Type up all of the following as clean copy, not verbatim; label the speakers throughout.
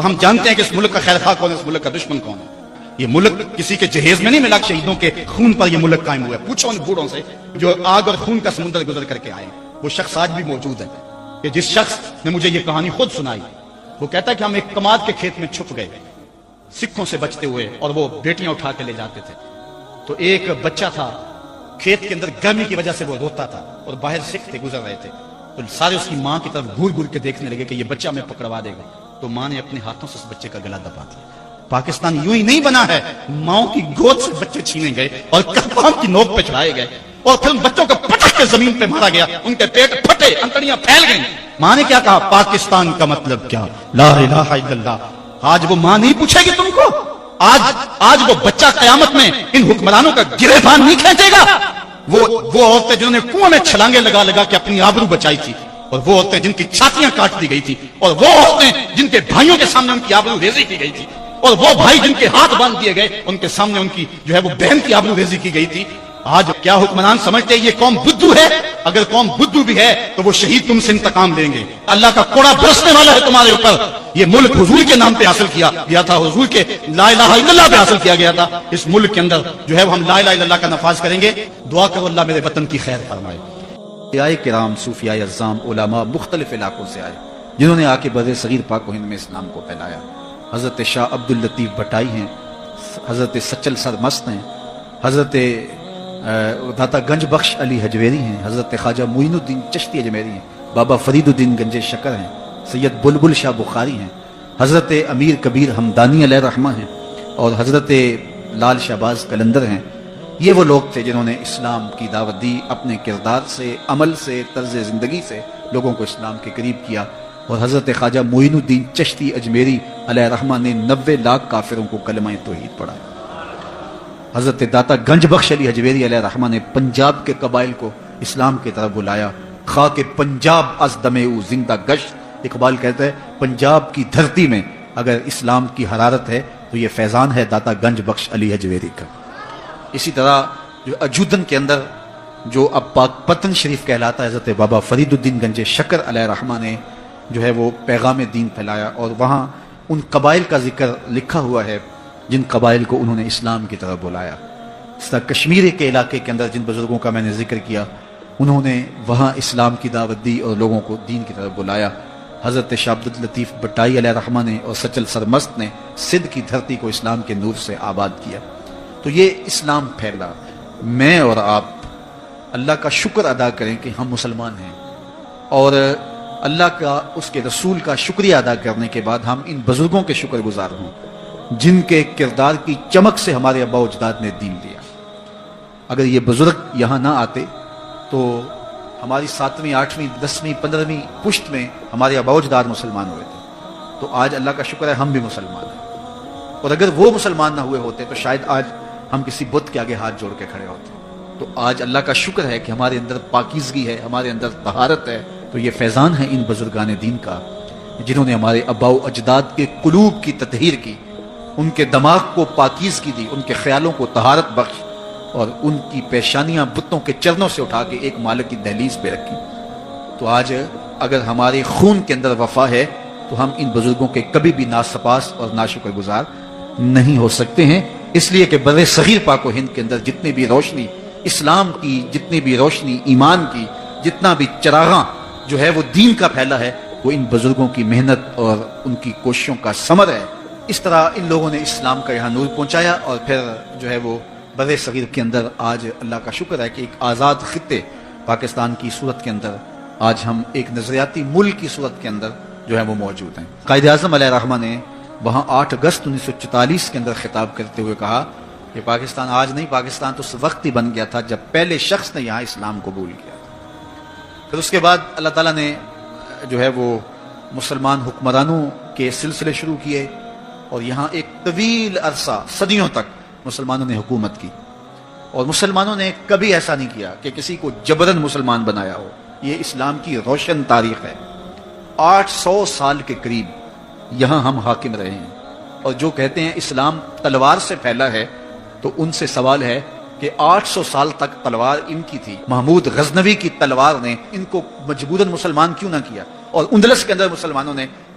Speaker 1: ہم جانتے ہیں کہ اس ملک کا خیر خواہ کون ہے، اس ملک کا دشمن کون ہے۔ یہ ملک کسی کے جہیز میں نہیں ملا، شہیدوں کے خون پر یہ ملک قائم ہوا ہے۔ پوچھو ان بوڑھوں سے جو آگ اور خون کا سمندر گزر کر کے آئے، وہ شخص آج بھی موجود ہے کہ جس شخص نے مجھے یہ کہانی خود سنائی، وہ کہتا ہے کہ ہم ایک کماد کے کھیت میں چھپ گئے سکھوں سے بچتے ہوئے، اور وہ بیٹیاں اٹھا کے لے جاتے تھے۔ تو ایک بچہ تھا، کھیت کے اندر گرمی کی وجہ سے وہ روتا تھا، اور باہر سکھ تھے گزر رہے تھے، تو سارے اس کی ماں کی طرف گھور گھور کے دیکھنے لگے کہ یہ بچہ میں پکڑوا دے گا۔ تو ماں نے اپنے ہاتھوں سے اس بچے کا گلا دبا دیا۔ پاکستان یوں ہی نہیں بنا ہے، ماؤں کی گود سے بچے چھینے گئے اور کفام کی نوک پہ چڑھائے گئے، اور پھر ان بچوں کو پٹک کے زمین پہ مارا گیا، ان کے پیٹ پھٹے، انتڑیاں پھیل گئیں۔ ماں نے کیا کہا؟ پاکستان کا مطلب کیا؟ لا الہ الا اللہ۔ آج وہ ماں نہیں پوچھے گی تم کو؟ آج وہ بچہ قیامت میں ان حکمرانوں کا گریبان نہیں کھینچے گا؟ وہ عورتیں جنہوں نے کنویں میں چھلانگے لگا لگا کے اپنی آبرو بچائی تھی، اور وہ عورتیں جن کی چھاتیاں کاٹ دی گئی تھی، اور وہ عورتیں جن کے بھائیوں کے سامنے ان کی آبرو ریزی کی گئی تھی، اور وہ بھائی جن کے ہاتھ باندھ دیے گئے ان کے سامنے ان کی جو ہے وہ بہن کی آبرو ریزی کی گئی تھی۔ آج کیا حکمران سمجھتے ہیں یہ قوم بدھو ہے؟ اگر قوم بدھو بھی ہے تو وہ شہید تم سے انتقام لیں گے، اللہ کا کوڑا برسنے والا ہے تمہارے اوپر۔ یہ ملک حضور کے نام پہ حاصل کیا گیا تھا، حضور کے لا الہ الا اللہ پہ حاصل کیا گیا تھا۔ اس ملک کے اندر جو ہے وہ ہم لا الہ الا اللہ کا نفاذ کریں گے۔ دعا کرو اللہ میرے وطن کی خیر فرمائے۔
Speaker 2: اولیاء کرام، صوفیاء اعظام، علماء مختلف علاقوں سے آئے جنہوں نے آ کے بر صغیر پاک و ہند میں اسلام کو پھیلایا۔ حضرت شاہ عبداللطیف بھٹائی ہیں، حضرت سچل سرمست ہیں، حضرت داتا گنج بخش علی حجویری ہیں، حضرت خواجہ معین الدین چشتی اجمیری ہیں، بابا فرید الدین گنج شکر ہیں، سید بلبل شاہ بخاری ہیں، حضرت امیر کبیر ہمدانی علیہ رحمہ ہیں، اور حضرت لال شہباز قلندر ہیں۔ یہ وہ لوگ تھے جنہوں نے اسلام کی دعوت دی، اپنے کردار سے، عمل سے، طرز زندگی سے لوگوں کو اسلام کے قریب کیا۔ اور حضرت خواجہ معین الدین چشتی اجمیری علیہ رحمہ نے 90 لاکھ کافروں کو کلمہ توحید پڑھایا۔ حضرت داتا گنج بخش علی حجویری علیہ رحمہ نے پنجاب کے قبائل کو اسلام کی طرف بلایا۔ خاک پنجاب از دم او زندہ گشت، اقبال کہتا ہے پنجاب کی دھرتی میں اگر اسلام کی حرارت ہے تو یہ فیضان ہے داتا گنج بخش علی حجویری کا۔ اسی طرح جو اجودن کے اندر جو اب پاک پتن شریف کہلاتا ہے، حضرت بابا فرید الدین گنج شکر علیہ رحمہ نے جو ہے وہ پیغام دین پھیلایا، اور وہاں ان قبائل کا ذکر لکھا ہوا ہے جن قبائل کو انہوں نے اسلام کی طرف بلایا۔ اس طرح کشمیر کے علاقے کے اندر جن بزرگوں کا میں نے ذکر کیا، انہوں نے وہاں اسلام کی دعوت دی اور لوگوں کو دین کی طرف بلایا۔ حضرت شاہ عبداللطیف بھٹائی علیہ رحمہ نے اور سچل سرمست نے سندھ کی دھرتی کو اسلام کے نور سے آباد کیا۔ تو یہ اسلام پھیلا۔ میں اور آپ اللہ کا شکر ادا کریں کہ ہم مسلمان ہیں، اور اللہ کا، اس کے رسول کا شکریہ ادا کرنے کے بعد ہم ان بزرگوں کے شکر گزار ہوں جن کے کردار کی چمک سے ہمارے آباء و اجداد نے دین لیا۔ اگر یہ بزرگ یہاں نہ آتے تو ہماری 7ویں 8ویں 10ویں 15ویں پشت میں ہمارے آباء و اجداد مسلمان ہوئے تھے، تو آج اللہ کا شکر ہے ہم بھی مسلمان ہیں۔ اور اگر وہ مسلمان نہ ہوئے ہوتے تو شاید آج ہم کسی بت کے آگے ہاتھ جوڑ کے کھڑے ہوتے۔ تو آج اللہ کا شکر ہے کہ ہمارے اندر پاکیزگی ہے، ہمارے اندر طہارت ہے۔ تو یہ فیضان ہے ان بزرگان دین کا جنہوں نے ہمارے آباء و اجداد کے قلوب کی تطہیر کی، ان کے دماغ کو پاکیزگی دی، ان کے خیالوں کو طہارت بخش، اور ان کی پیشانیاں بتوں کے چرنوں سے اٹھا کے ایک مالک کی دہلیز پہ رکھی۔ تو آج اگر ہمارے خون کے اندر وفا ہے تو ہم ان بزرگوں کے کبھی بھی ناسپاس اور ناشکر گزار نہیں ہو سکتے ہیں، اس لیے کہ بر صغیر پاک و ہند کے اندر جتنی بھی روشنی اسلام کی، جتنی بھی روشنی ایمان کی، جتنا بھی چراغاں جو ہے وہ دین کا پھیلا ہے، وہ ان بزرگوں کی محنت اور ان کی کوششوں کا ثمر ہے۔ اس طرح ان لوگوں نے اسلام کا یہاں نور پہنچایا، اور پھر جو ہے وہ بر صغیر کے اندر آج اللہ کا شکر ہے کہ ایک آزاد خطے پاکستان کی صورت کے اندر آج ہم ایک نظریاتی ملک کی صورت کے اندر جو ہے وہ موجود ہیں۔ قائد اعظم علیہ رحمہ نے وہاں 8 اگست 1944 کے اندر خطاب کرتے ہوئے کہا کہ پاکستان آج نہیں، پاکستان تو اس وقت ہی بن گیا تھا جب پہلے شخص نے یہاں اسلام قبول کیا۔ پھر اس کے بعد اللہ تعالیٰ نے جو ہے وہ مسلمان حکمرانوں کے سلسلے شروع کیے، اور یہاں ایک طویل عرصہ صدیوں تک مسلمانوں نے حکومت کی، اور مسلمانوں نے کبھی ایسا نہیں کیا کہ کسی کو جبراً مسلمان بنایا ہو۔ یہ اسلام کی روشن تاریخ ہے۔ 800 سال کے قریب یہاں ہم حاکم رہے ہیں، اور جو کہتے ہیں اسلام تلوار سے پھیلا ہے تو ان سے سوال ہے کہ 800 سال تک تلوار ان کی تھی، محمود غزنوی کی تلوار نے ان کو مجبوراً مسلمان کیوں نہ کیا، اور اندلس کے اندر مسلمانوں نے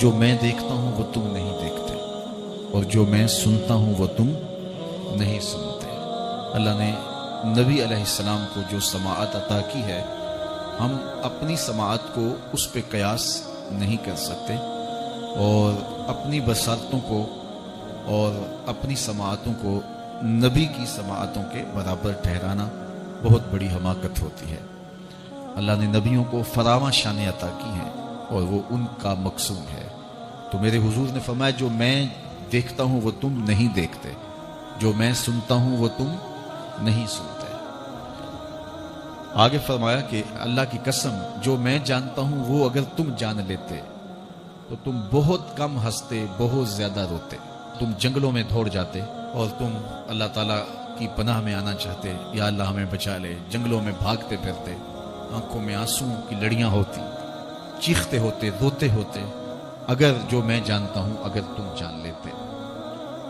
Speaker 2: جو میں دیکھتا ہوں وہ تم نہیں دیکھتے، اور جو میں سنتا ہوں وہ تم نہیں سنتے۔ اللہ نے نبی علیہ السلام کو جو سماعت عطا کی ہے، ہم اپنی سماعت کو اس پہ قیاس نہیں کر سکتے، اور اپنی بصارتوں کو اور اپنی سماعتوں کو نبی کی سماعتوں کے برابر ٹھہرانا بہت بڑی حماقت ہوتی ہے۔ اللہ نے نبیوں کو فراواں شانیں عطا کی ہیں اور وہ ان کا مقصود ہے۔ تو میرے حضور نے فرمایا جو میں دیکھتا ہوں وہ تم نہیں دیکھتے، جو میں سنتا ہوں وہ تم نہیں سنتے۔ آگے فرمایا کہ اللہ کی قسم جو میں جانتا ہوں وہ اگر تم جان لیتے تو تم بہت کم ہنستے، بہت زیادہ روتے، تم جنگلوں میں دوڑ جاتے اور تم اللہ تعالیٰ کی پناہ میں آنا چاہتے، یا اللہ ہمیں بچا لے، جنگلوں میں بھاگتے پھرتے، آنکھوں میں آنسوں کی لڑیاں ہوتی، چیختے ہوتے، روتے ہوتے، اگر جو میں جانتا ہوں اگر تم جان لیتے۔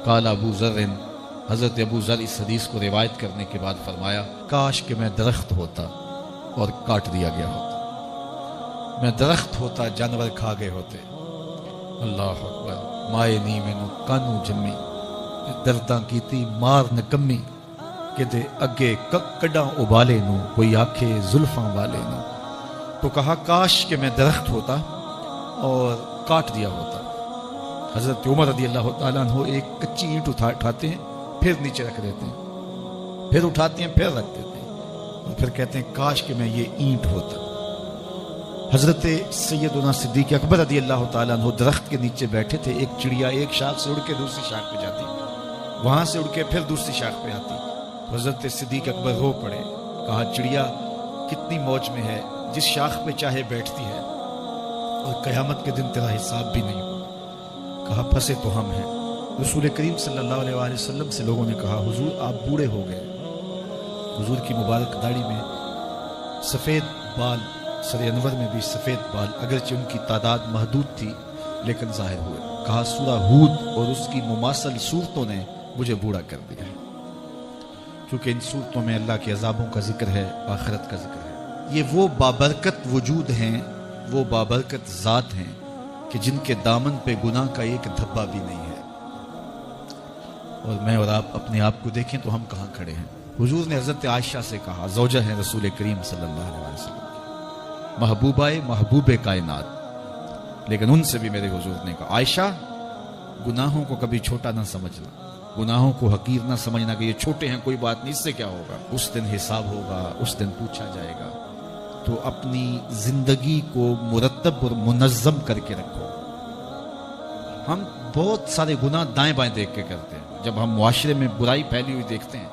Speaker 2: قال ابو ذر، حضرت ابو ذر اس حدیث کو روایت کرنے کے بعد فرمایا کاش کہ میں درخت ہوتا اور کاٹ دیا گیا ہوتا، میں درخت ہوتا جانور کھا گئے ہوتے۔ اللہ اکبر، مائے نی مینو کانو جمی، درداں کیتی مار نکمی، کہ دے اگے ککڑاں ابالے نو، کوئی آکھے زلفاں والے نو۔ تو کہا کاش کہ میں درخت ہوتا اور کاٹ دیا ہوتا۔ حضرت عمر رضی اللہ تعالیٰ عنہ ایک کچی اینٹ اٹھاتے ہیں، پھر نیچے رکھ دیتے ہیں، پھر اٹھاتے ہیں، پھر رکھ دیتے ہیں، اور پھر کہتے ہیں کاش کہ میں یہ اینٹ ہوتا۔ حضرت سیدنا صدیق اکبر رضی اللہ تعالیٰ عنہ درخت کے نیچے بیٹھے تھے، ایک چڑیا ایک شاخ سے اڑ کے دوسری شاخ پہ جاتی، وہاں سے اڑ کے پھر دوسری شاخ پہ آتی۔ حضرت صدیق اکبر رو پڑے، کہا چڑیا کتنی موج میں ہے، جس شاخ پہ چاہے بیٹھتی ہے، اور قیامت کے دن تیرا حساب بھی نہیں ہوگا۔ کہا پھنسے تو ہم ہیں۔ رسول کریم صلی اللہ علیہ وآلہ وسلم سے لوگوں نے کہا حضور آپ بوڑھے ہو گئے۔ حضور کی مبارک داڑھی میں سفید بال، سر انور میں بھی سفید بال، اگرچہ ان کی تعداد محدود تھی لیکن ظاہر ہوئے۔ کہا سورہ ہود اور اس کی مماثل صورتوں نے مجھے بوڑھا کر دیا ہے، کیونکہ ان صورتوں میں اللہ کے عذابوں کا ذکر ہے، آخرت کا ذکر ہے۔ یہ وہ بابرکت وجود ہیں، وہ بابرکت ذات ہیں کہ جن کے دامن پہ گناہ کا ایک دھبا بھی نہیں ہے۔ اور میں اور آپ اپنے آپ کو دیکھیں تو ہم کہاں کھڑے ہیں۔ حضور نے حضرت عائشہ سے کہا، زوجہ ہیں رسول کریم صلی اللہ علیہ وسلم کی، محبوبہ محبوب کائنات، لیکن ان سے بھی میرے حضور نے کہا عائشہ گناہوں کو کبھی چھوٹا نہ سمجھنا، گناہوں کو حقیر نہ سمجھنا کہ یہ چھوٹے ہیں کوئی بات نہیں، اس سے کیا ہوگا، اس دن حساب ہوگا، اس دن پوچھا جائے گا۔ تو اپنی زندگی کو مرتب اور منظم کر کے رکھو۔ ہم بہت سارے گناہ دائیں بائیں دیکھ کے کرتے ہیں۔ جب ہم معاشرے میں برائی پھیلی ہوئی دیکھتے ہیں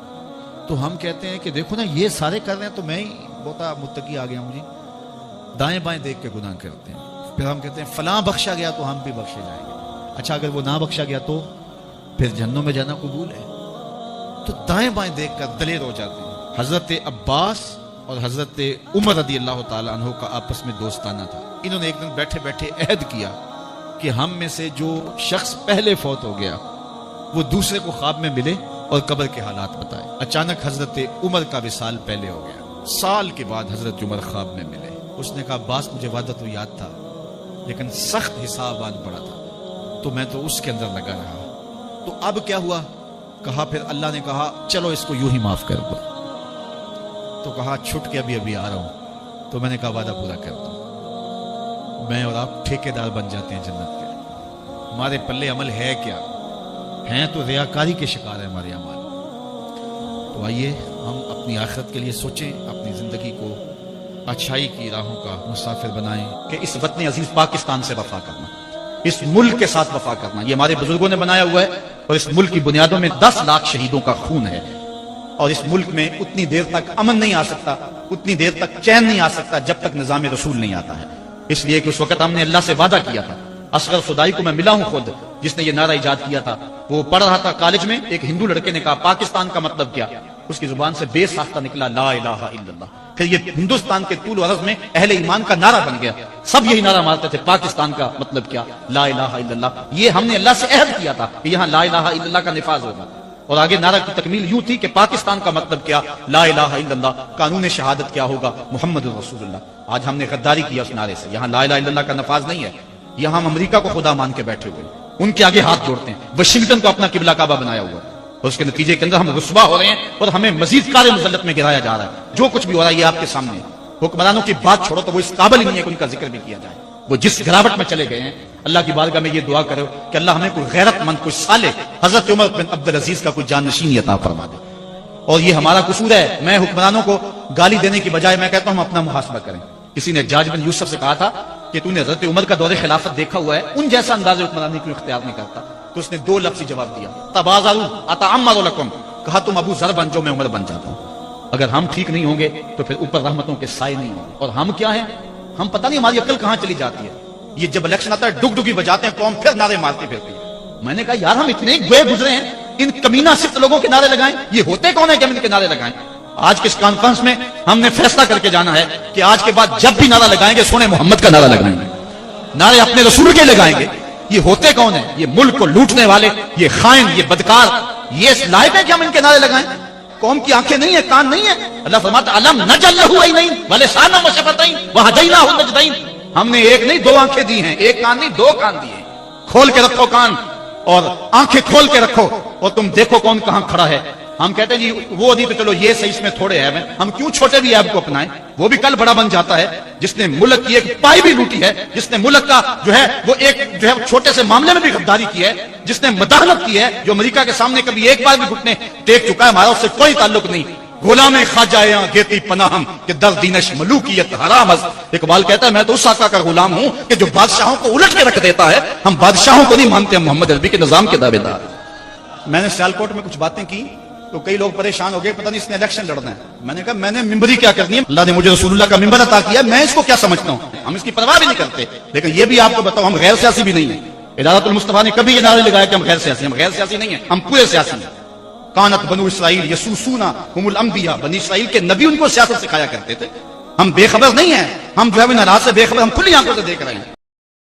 Speaker 2: تو ہم کہتے ہیں کہ دیکھو نا یہ سارے کر رہے ہیں تو میں ہی بہت متقی آ گیا ہوں جی۔ دائیں بائیں دیکھ کے گناہ کرتے ہیں، پھر ہم کہتے ہیں فلاں بخشا گیا تو ہم بھی بخشے جائیں گے۔ اچھا اگر وہ نہ بخشا گیا تو پھر جہنم میں جانا قبول ہے؟ تو دائیں بائیں دیکھ کر دلیر ہو جاتے ہیں۔ حضرت عباس اور حضرت عمر رضی اللہ تعالیٰ عنہ کا آپس میں دوستانہ تھا۔ انہوں نے ایک دن بیٹھے بیٹھے عہد کیا کہ ہم میں سے جو شخص پہلے فوت ہو گیا وہ دوسرے کو خواب میں ملے اور قبر کے حالات بتائے۔ اچانک حضرت عمر کا وصال پہلے ہو گیا، سال کے بعد حضرت عمر خواب میں ملے۔ اس نے کہا باس مجھے وعدہ تو یاد تھا لیکن سخت حساب آن پڑا تھا تو میں تو اس کے اندر لگا رہا، تو اب کیا ہوا؟ کہا پھر اللہ نے کہا چلو اس کو یوں ہی معاف کر دو۔ تو کہا چھٹ کے ابھی ابھی آ رہا ہوں۔ تو میں نے کہا وعدہ پورا کر دو۔ میں اور آپ ٹھیکیدار بن جاتے ہیں جنت کے۔ ہمارے پلے عمل ہے کیا؟ ہیں تو ریاکاری کے شکار ہیں ہمارے عمل۔ تو آئیے ہم اپنی آخرت کے لیے سوچیں، اپنی زندگی کو اچھائی کی راہوں کا مسافر بنائیں
Speaker 1: کہ اس وطن عزیز پاکستان سے وفا کرنا، اس ملک کے ساتھ وفا کرنا، یہ ہمارے بزرگوں نے بنایا ہوا ہے، اور اس ملک کی بنیادوں میں 10 لاکھ شہیدوں کا خون ہے، اور اس ملک میں اتنی دیر تک امن نہیں آ سکتا، اتنی دیر تک چین نہیں آ سکتا جب تک نظام رسول نہیں آتا ہے۔ اس لیے کہ اس وقت ہم نے اللہ سے وعدہ کیا تھا۔ اصغر خدائی کو میں ملا ہوں خود، جس نے یہ نعرہ ایجاد کیا تھا۔ وہ پڑھ رہا تھا کالج میں، ایک ہندو لڑکے نے کہا پاکستان کا مطلب کیا؟ اس کی زبان سے بے ساختہ نکلا لا الہ الا اللہ۔ پھر یہ ہندوستان کے طول و عرض میں اہل ایمان کا نعرہ بن گیا، سب یہی نعرہ مارتے تھے پاکستان کا مطلب کیا؟ لا الہ الا اللہ۔ یہ ہم نے اللہ سے عہد کیا تھا کہ یہاں لا الہ الا اللہ کا نفاذ ہوگا، اور آگے نعرہ کی تکمیل یوں تھی کہ پاکستان کا مطلب کیا؟ لا الہ الا اللہ، قانون شہادت کیا ہوگا؟ محمد رسول اللہ۔ آج ہم نے غداری کیا اس نعرے سے، یہاں لا الہ الا اللہ کا نفاذ نہیں ہے۔ یہاں ہم امریکہ کو خدا مان کے بیٹھے ہوئے ہیں، ان کے آگے ہاتھ جوڑتے ہیں، واشنگٹن کو اپنا قبلہ کعبہ بنایا ہوا ہے، اور اس کے نتیجے کے اندر ہم رسوا ہو رہے ہیں اور ہمیں مزید کار مذلت میں گرایا جا رہا ہے۔ جو کچھ بھی ہو رہا ہے یہ آپ کے سامنے ہے۔ حکمرانوں کی بات چھوڑو تو وہ اس قابل ہی نہیں ہے کہ ان کا ذکر بھی کیا جائے، وہ جس گراوٹ میں چلے گئے ہیں۔ اللہ کی بارگاہ میں یہ دعا کرو کہ اللہ ہمیں کوئی غیرت مند، کوئی صالح حضرت عمر بن عبدالعزیز کا کوئی جانشین عطا فرما دے۔ اور یہ ہمارا قصور ہے، میں حکمرانوں کو گالی دینے کی بجائے میں کہتا ہوں ہم اپنا محاسبہ کریں۔ کسی نے حجاج بن یوسف سے کہا تھا کہ تو نے حضرت عمر کا دور خلافت دیکھا ہوا ہے، ان جیسا انداز حکمرانی کیوں اختیار نہیں کرتا؟ تو اس نے 2 لفظی جواب دیا، تبازروا اتعمر لکم، کہا تم ابو ذر بن جو میں عمر بن جاتا ہوں۔ اگر ہم ٹھیک نہیں ہوں گے تو پھر اوپر رحمتوں کے سائے نہیں ہوں گے۔ اور ہم کیا ہیں؟ ہم پتہ نہیں ہماری عقل کہاں چلی جاتی ہے۔ یہ جب الیکشن آتا ہے ڈگ ڈگی بجاتے ہیں، قوم پھر نعرے مارتی پھرتی ہے۔ میں نے کہا یار ہم اتنے گئے گزرے ہیں، ان کمینہ صرف لوگوں کے نعرے لگائیں؟ یہ ہوتے کون ہیں کہ ہم ان کے نعرے لگائیں؟ آج کے اس کانفرنس میں ہم نے فیصلہ کر کے جانا ہے کہ آج کے بعد جب بھی نعرہ لگائیں گے سونے محمد کا نعرہ لگائیں گے، نعرے اپنے رسول کے لگائیں گے۔ یہ ہوتے کون ہیں؟ یہ ملک کو لوٹنے والے، یہ خائن، یہ بدکار، یہ لائق ہے کہ ہم ان کے نعرے لگائیں؟ قوم کی آنکھیں نہیں ہیں، کان نہیں ہیں؟ اللہ فرماتا علم نجعل لہ عینین ولسانا وشفتین وہدیناہ النجدین، ہم نے ایک نہیں 2 آنکھیں دی ہیں، ایک کان نہیں 2 کان دیے ہیں۔ کھول کے رکھو کان اور آنکھیں کھول کے رکھو اور تم دیکھو کون کہاں کھڑا ہے۔ ہم کہتے ہیں جی وہ نہیں تو چلو یہ صحیح، اس میں تھوڑے عیب ہیں، ہم کیوں چھوٹے بھی عیب کو اپنائیں؟ وہ بھی کل بڑا بن جاتا ہے جس نے ملک کی ایک پائی بھی لوٹی ہے، جس نے ملک کا جو ہے وہ ایک جو ہے چھوٹے سے معاملے میں بھی غداری کی ہے، جس نے مداخلت کی ہے، جو امریکہ کے سامنے کبھی ایک بار بھی گھٹنے ٹیک چکا ہے، ہمارا اس سے کوئی تعلق نہیں۔ غلام خواجہ یہاں گیتی پناہم کہ در دینش ملوکیت حرام است۔ اقبال کہتا ہے میں تو اس آقا کا غلام ہوں کہ جو بادشاہوں کو الٹ کے رکھ دیتا ہے۔ ہم بادشاہوں کو نہیں مانتے، ہم محمد عربی کے نظام کے دعوے دار۔ میں نے سیالکوٹ میں کچھ باتیں کی تو کئی لوگ پریشان ہو گئے، پتہ نہیں اس نے الیکشن لڑنا ہے۔ میں نے کہا میں نے ممبری کیا کرنی ہے؟ اللہ نے مجھے رسول اللہ کا ممبر عطا کیا، میں اس کو کیا سمجھتا ہوں؟ ہم اس کی پرواہ بھی نہیں کرتے۔ لیکن یہ بھی آپ کو بتاؤ ہم غیر سیاسی بھی نہیں ہیں۔ ادارت المصطفیٰ نے کبھی یہ نعرہ لگایا کہ ہم غیر سیاسی، ہم غیر سیاسی نہیں ہیں، ہم پورے سیاسی ہیں۔ کانت بنو اسرائیل یسوسون هم الانبیاء، بنی اسرائیل کے نبی ان کو سیاست سکھایا کرتے تھے۔ ہم بے خبر نہیں ہیں، ہم جو ہے ناراض سے بے خبر، ہم کھلی آنکھوں سے دیکھ رہے ہیں۔